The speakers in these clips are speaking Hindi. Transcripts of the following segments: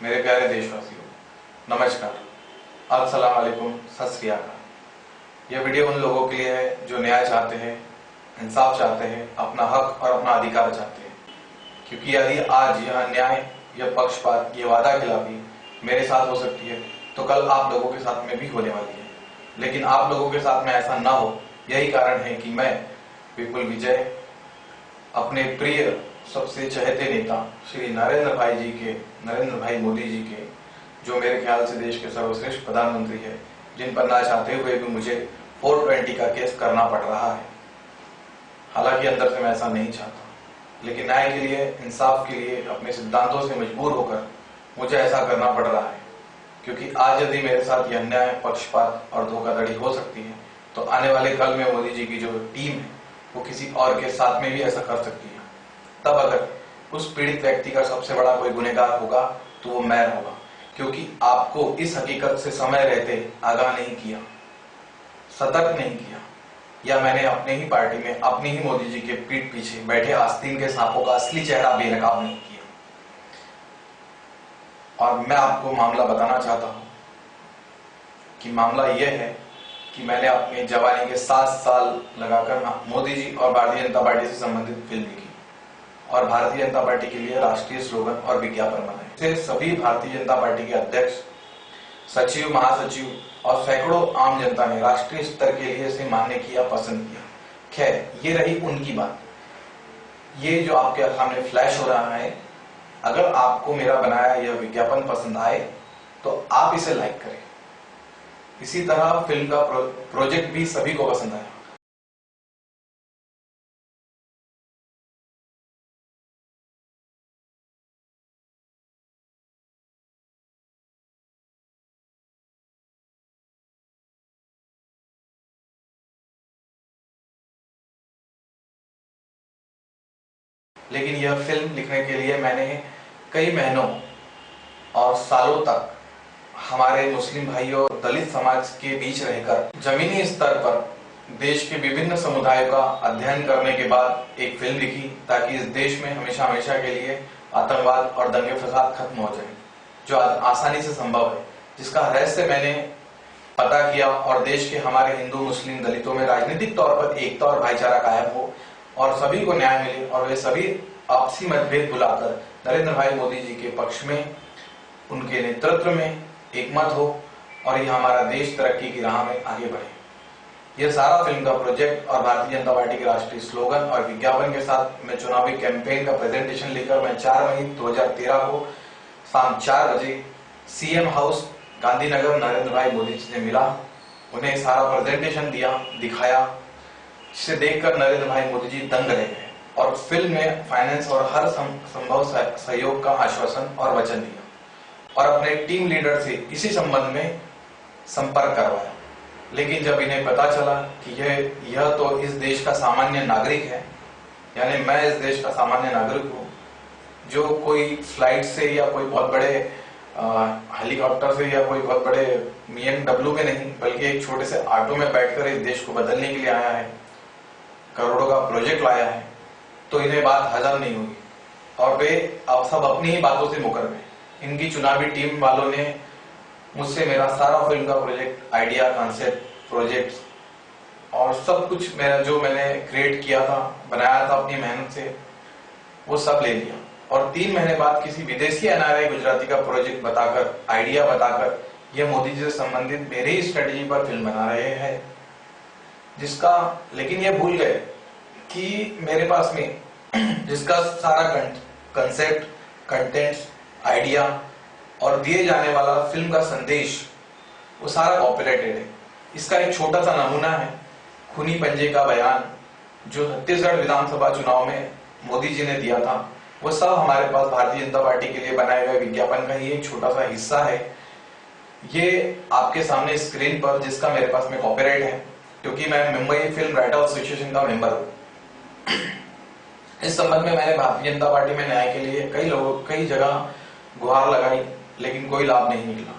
मेरे प्यारे देशवासियों, नमस्कार, अस्सलाम वालेकुम, सत श्री अकाल। यह वीडियो उन लोगों के लिए है जो न्याय चाहते हैं, इंसाफ चाहते हैं, अपना हक और अपना अधिकार चाहते हैं। क्योंकि यदि आज यह अन्याय, यह पक्षपात, ये वादा खिलाफी मेरे साथ हो सकती है, तो कल आप लोगों के साथ में भी होने वाली है। लेकिन आप लोगों के साथ में ऐसा ना हो, यही कारण है कि मैं विपुल विजय अपने प्रिय सबसे चहेते नेता श्री नरेंद्र भाई मोदी जी के, जो मेरे ख्याल से देश के सर्वश्रेष्ठ प्रधानमंत्री है, जिन पर ना चाहते हुए भी मुझे 420 का केस करना पड़ रहा है। हालांकि अंदर से मैं ऐसा नहीं चाहता, लेकिन न्याय के लिए, इंसाफ के लिए, अपने सिद्धांतों से मजबूर होकर मुझे ऐसा करना पड़ रहा है। क्योंकि आज यदि मेरे साथ यह अन्याय, पक्षपात और धोखाधड़ी हो सकती है, तो आने वाले कल में मोदी जी की जो टीम है वो किसी और के साथ में भी ऐसा कर सकती है। तब अगर उस पीड़ित व्यक्ति का सबसे बड़ा कोई गुनहगार होगा तो वो मैं रहूंगा। क्योंकि आपको इस हकीकत से समय रहते आगाह नहीं किया, सतर्क नहीं किया, या मैंने अपने ही पार्टी में अपनी ही मोदी जी के पीठ पीछे बैठे आस्तीन के सांपों का असली चेहरा बेनकाब नहीं किया। और मैं आपको मामला बताना चाहता हूं कि मामला यह है कि मैंने अपनी जवानी के 7 साल लगाकर मोदी जी और भारतीय जनता पार्टी से संबंधित फिल्म लिखी और भारतीय जनता पार्टी के लिए राष्ट्रीय स्लोगन और विज्ञापन बनाए। इसे सभी भारतीय जनता पार्टी के अध्यक्ष, सचिव, महासचिव और सैकड़ों आम जनता ने राष्ट्रीय स्तर के लिए इसे मान्य किया, पसंद किया। खैर, ये रही उनकी बात। ये जो आपके सामने फ्लैश हो रहा है, अगर आपको मेरा बनाया यह विज्ञापन पसंद आए तो आप इसे लाइक करें। इसी तरह फिल्म का प्रोजेक्ट भी सभी को पसंद आया। लेकिन यह फिल्म लिखने के लिए मैंने कई महीनों और सालों तक हमारे मुस्लिम भाइयों और दलित समाज के बीच रहकर जमीनी स्तर पर देश के विभिन्न समुदायों का अध्ययन करने के बाद एक फिल्म लिखी, ताकि इस देश में हमेशा हमेशा के लिए आतंकवाद और दंगे फसाद खत्म हो जाए, जो आसानी से संभव है, जिसका रहस्य मैंने पता किया और देश के हमारे हिंदू, मुस्लिम, दलितों में राजनीतिक तौर पर एकता और भाईचारा कायम हो और सभी को न्याय मिले और वे सभी आपसी मतभेद भुलाकर नरेंद्र भाई मोदी जी के पक्ष में, उनके नेतृत्व में एकमत हो और यह हमारा देश तरक्की की राह में आगे बढ़े। यह सारा फिल्म का प्रोजेक्ट और भारतीय जनता पार्टी के राष्ट्रीय स्लोगन और विज्ञापन के साथ मैं चुनावी कैंपेन का प्रेजेंटेशन लेकर मैं 4 मई 2013 को शाम 4 बजे सीएम हाउस गांधीनगर नरेंद्र भाई मोदी जी से मिला, उन्हें सारा प्रेजेंटेशन दिखाया, जिसे देखकर नरेंद्र भाई मोदी जी दंग रह गए और फिल्म में फाइनेंस और हर संभव सहयोग का आश्वासन और वचन दिया और अपने टीम लीडर से इसी संबंध में संपर्क करवाया। लेकिन जब इन्हें पता चला कि यह तो इस देश का सामान्य नागरिक है, यानी मैं इस देश का सामान्य नागरिक हूँ, जो कोई फ्लाइट से या कोई बहुत बड़े हेलीकॉप्टर से या कोई बहुत बड़े BMW में नहीं, बल्कि एक छोटे से ऑटो में बैठकर इस देश को बदलने के लिए आया है, करोड़ों का प्रोजेक्ट लाया है, तो इन्हें बात हजम नहीं हुई और वे अब सब अपनी ही बातों से मुकर गए। इनकी चुनावी टीम वालों ने मुझसे मेरा सारा फिल्म का प्रोजेक्ट, आइडिया, कॉन्सेप्ट, प्रोजेक्ट्स और सब कुछ मेरा जो मैंने क्रिएट किया था, बनाया था अपनी मेहनत से, वो सब ले लिया और 3 महीने बाद किसी विदेशी NRI गुजराती का प्रोजेक्ट बताकर, आइडिया बताकर, यह मोदी जी से संबंधित मेरी ही स्ट्रेटेजी पर फिल्म बना रहे हैं, जिसका, लेकिन ये भूल गए कि मेरे पास में जिसका सारा कंसेप्ट, कंटेंट्स, आइडिया और दिए जाने वाला फिल्म का संदेश, वो सारा कॉपीराइटेड है। इसका एक छोटा सा नमूना है खूनी पंजे का बयान, जो छत्तीसगढ़ विधानसभा चुनाव में मोदी जी ने दिया था। वो सब हमारे पास भारतीय जनता पार्टी के लिए बनाए गए विज्ञापन का ही एक छोटा सा हिस्सा है। ये आपके सामने स्क्रीन पर, जिसका मेरे पास में कॉपीराइट है, क्योंकि मैं मुंबई फिल्म राइटर एसोसिएशन का मेंबर हूँ। इस संबंध में मैंने भारतीय जनता पार्टी में न्याय के लिए कई जगह गुहार लगाई, लेकिन कोई लाभ नहीं निकला।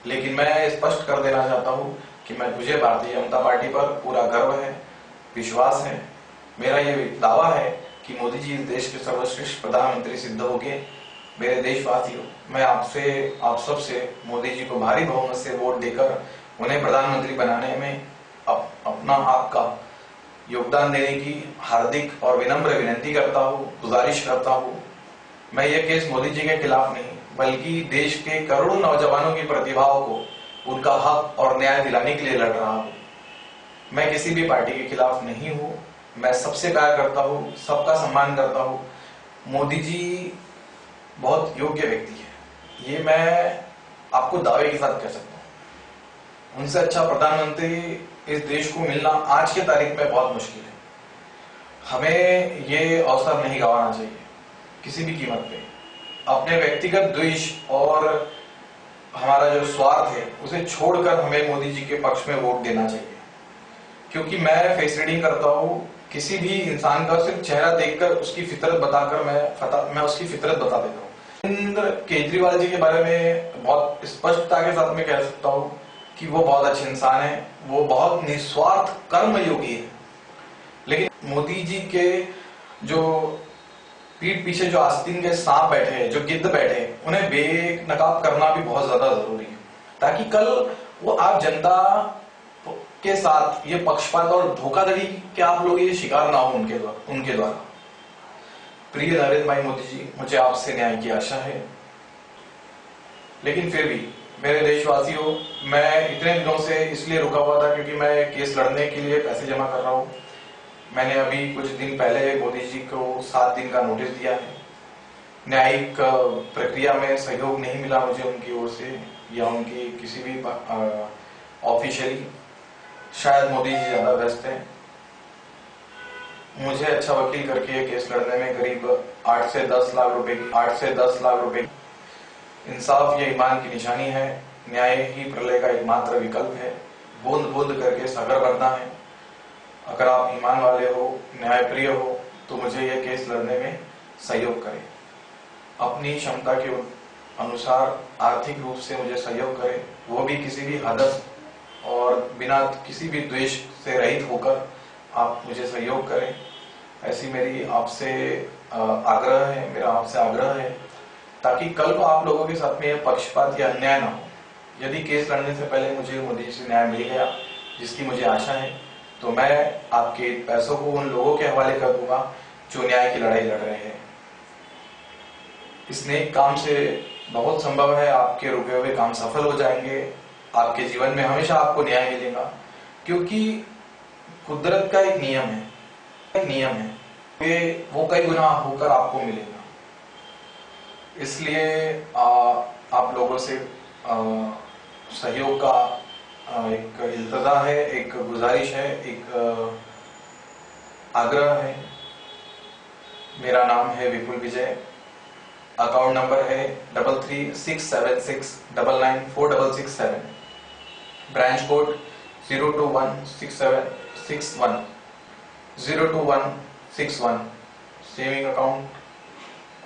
लेकिन मैं स्पष्ट कर देना चाहता हूँ कि मुझे भारतीय जनता पार्टी पर पूरा गर्व है, विश्वास है। मेरा ये दावा है कि मोदी जी इस देश के सर्वश्रेष्ठ प्रधानमंत्री सिद्ध होंगे मेरे देशवासियों, मैं आप सब से मोदी जी को भारी बहुमत से वोट देकर उन्हें प्रधानमंत्री बनाने में अपना आपका योगदान देने की हार्दिक और विनम्र विनती करता हूँ, गुजारिश करता हूँ। मैं ये केस मोदी जी के खिलाफ नहीं, बल्कि देश के करोड़ों नौजवानों की प्रतिभाओं को उनका हक और न्याय दिलाने के लिए लड़ रहा हूँ। मैं किसी भी पार्टी के खिलाफ नहीं हूँ। मैं सबसे प्यार करता हूँ, सबका सम्मान करता हूँ। मोदी जी बहुत योग्य व्यक्ति है, ये मैं आपको दावे के साथ कह सकता हूँ। उनसे अच्छा प्रधानमंत्री इस देश को मिलना आज के तारीख में बहुत मुश्किल है। हमें ये अवसर नहीं गंवाना चाहिए किसी भी कीमत पे। अपने व्यक्तिगत द्वेष और हमारा जो स्वार्थ है उसे छोड़कर हमें मोदी जी के पक्ष में वोट देना चाहिए, क्योंकि मैं फेस रीडिंग करता हूँ। किसी भी इंसान का सिर्फ चेहरा देखकर उसकी फितरत बताकर मैं उसकी फितरत बता देता हूँ। अरविंद केजरीवाल जी के बारे में बहुत स्पष्टता के साथ मैं कह सकता हूँ कि वो बहुत अच्छे इंसान है, वो बहुत निस्वार्थ कर्मयोगी है। लेकिन मोदी जी के जो पीठ पीछे जो आस्तीन के सांप बैठे हैं, जो गिद्ध बैठे हैं, उन्हें बेनकाब करना भी बहुत ज्यादा जरूरी है, ताकि कल वो आप जनता के साथ ये पक्षपात और धोखाधड़ी के आप लोग ये शिकार ना हो उनके द्वारा। प्रिय नरेंद्र भाई मोदी जी, मुझे आपसे न्याय की आशा है। लेकिन फिर भी मेरे देशवासियों, मैं इतने दिनों से इसलिए रुका हुआ था क्योंकि मैं केस लड़ने के लिए पैसे जमा कर रहा हूँ। मैंने अभी कुछ दिन पहले मोदी जी को 7 दिन का नोटिस दिया है। न्यायिक प्रक्रिया में सहयोग नहीं मिला मुझे उनकी ओर से या उनकी किसी भी ऑफिशियली। शायद मोदी जी ज्यादा व्यस्त हैं। मुझे अच्छा वकील करके ये केस लड़ने में करीब 8 से 10 लाख रुपए इंसाफ ये ईमान की निशानी है। न्याय ही प्रलय का एकमात्र विकल्प है। बूंद बूंद करके सागर बनना है। अगर आप ईमान वाले हो, न्यायप्रिय हो, तो मुझे यह केस लड़ने में सहयोग करें। अपनी क्षमता के अनुसार आर्थिक रूप से मुझे सहयोग करें, वो भी किसी भी हदफ और बिना किसी भी द्वेष से रहित होकर आप मुझे सहयोग करें। ऐसी मेरी आपसे आग्रह है, मेरा आपसे आग्रह है, ताकि कल को आप लोगों के साथ में यह पक्षपात या अन्याय ना हो। यदि केस लड़ने से पहले मुझे मोदी जी से न्याय मिल गया, जिसकी मुझे आशा है, तो मैं आपके पैसों को उन लोगों के हवाले कर दूंगा जो न्याय की लड़ाई लड़ रहे हैं। इस नेक काम से बहुत संभव है आपके रुके हुए काम सफल हो जाएंगे। आपके जीवन में हमेशा आपको न्याय मिलेगा, क्योंकि कुदरत का एक नियम है कि वो कई गुना होकर आपको मिलेगा। इसलिए आप लोगों से सहयोग का एक इल्तजा है, एक गुजारिश है, एक आग्रह है। मेरा नाम है विपुल विजय। अकाउंट नंबर है 3367699467। ब्रांच कोड 0216761 सेविंग अकाउंट,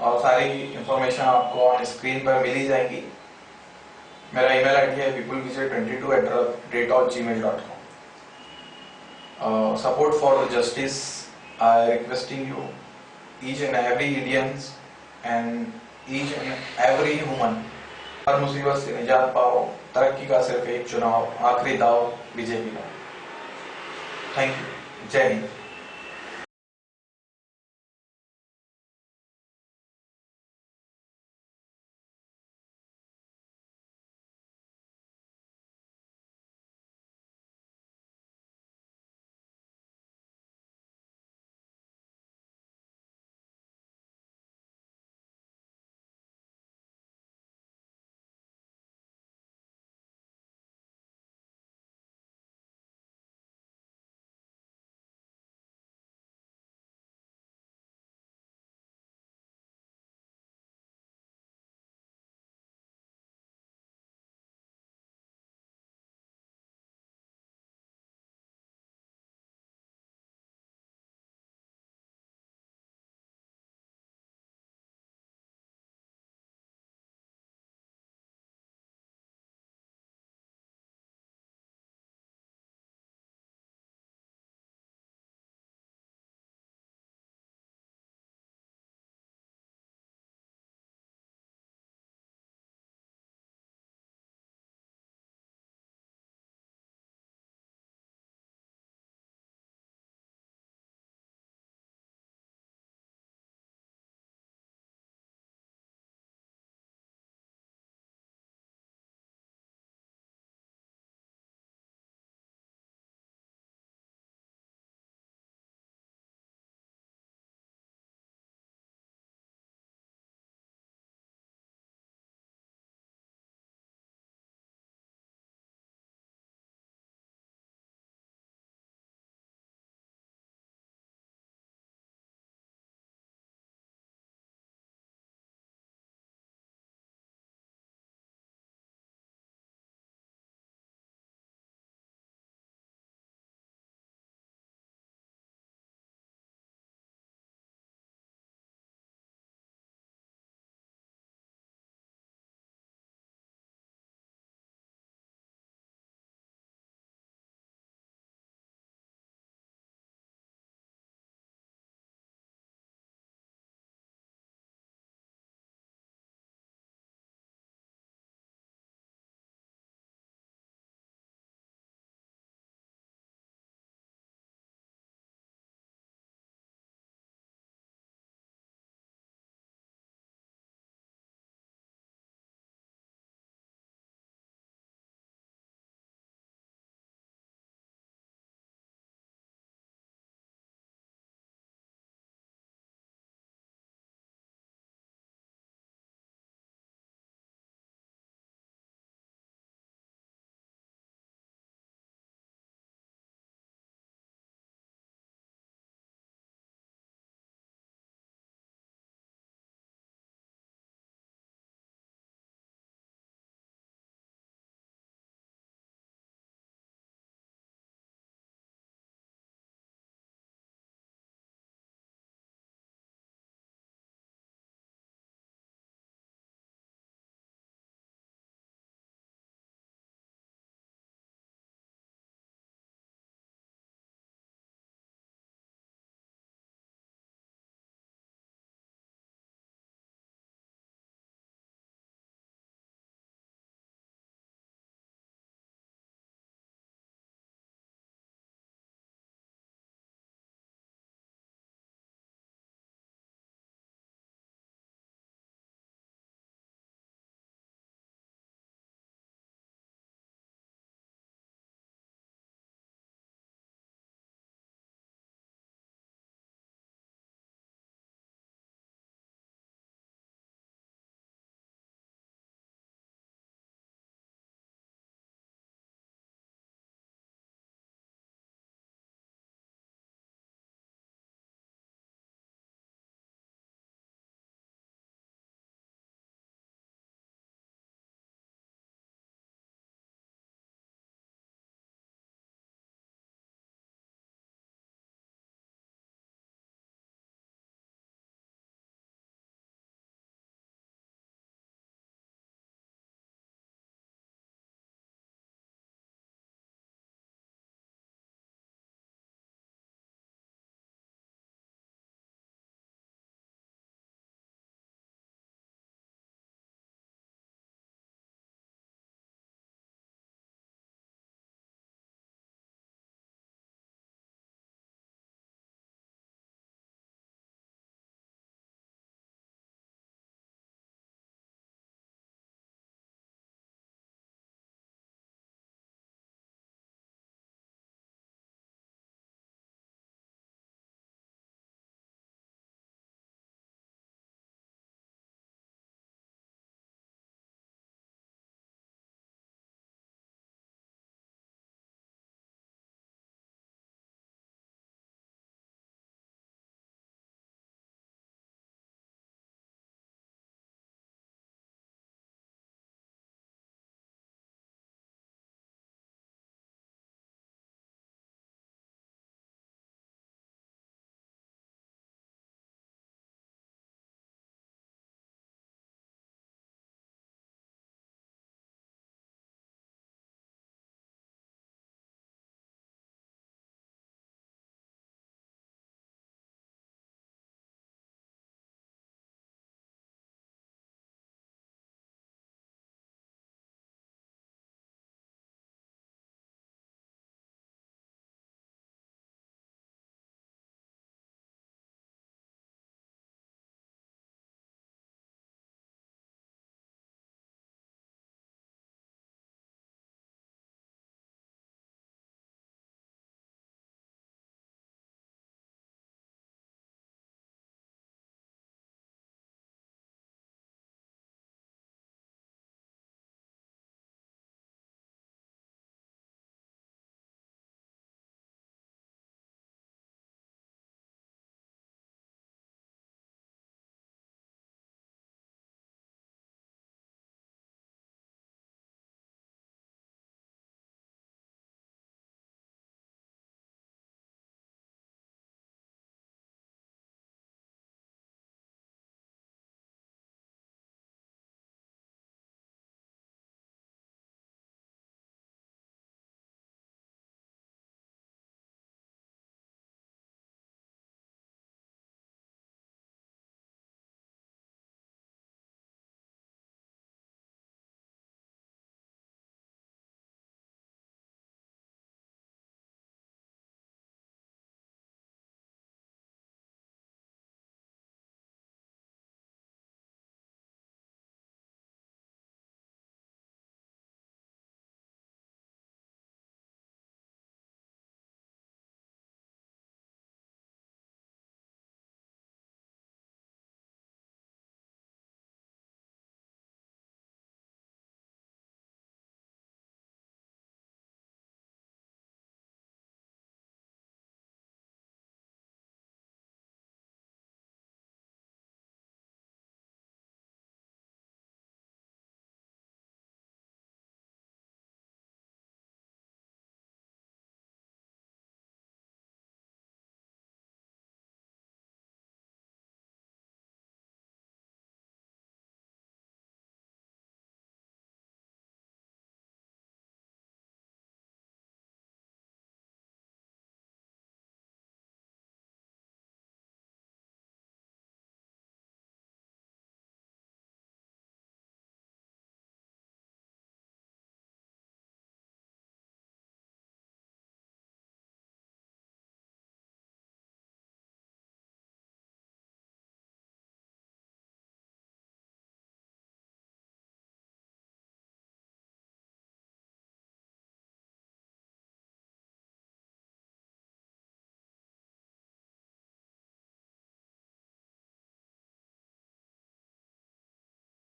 और सारी इंफॉर्मेशन आपको ऑन स्क्रीन पर मिल ही जाएगी। मेरा ईमेल आईडी है vipulvijay22@gmail.com। support for the justice, I requesting you, each and every Indians and each and every human, हर मुसीबत से निजात पाओ। तरक्की का सिर्फ एक चुनाव, आखिरी दाव बीजेपी का। Thank you. जय हिंद।